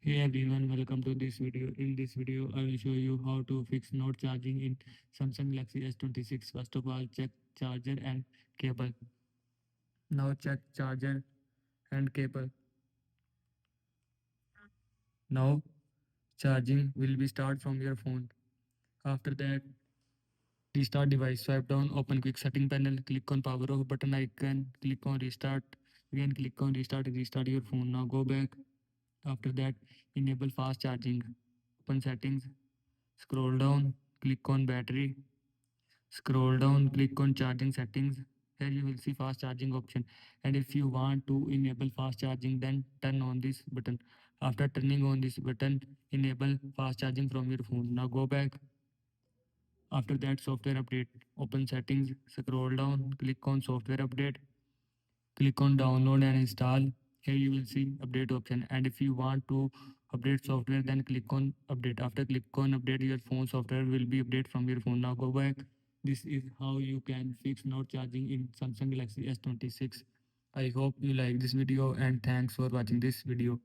Hey everyone, welcome to this video. In this video, I will show you how to fix not charging in Samsung Galaxy S26. First of all, check charger and cable. Now check charger and cable. Now charging will be start from your phone. After that, restart device. Swipe down, open quick setting panel, click on power off button icon, click on restart. Again, click on restart your phone. Now go back. After that, enable fast charging. Open settings, scroll down, click on battery. Scroll down, click on charging settings. Here you will see fast charging option. And if you want to enable fast charging, then turn on this button. After turning on this button, enable fast charging from your phone. Now go back. After that, software update. Open settings, scroll down, click on software update. Click on download and install. Here you will see update option. And if you want to update software, then click on update. After click on update, your phone software will be update from your phone. Now go back. This is how you can fix not charging in Samsung Galaxy S26. I hope you like this video and thanks for watching this video.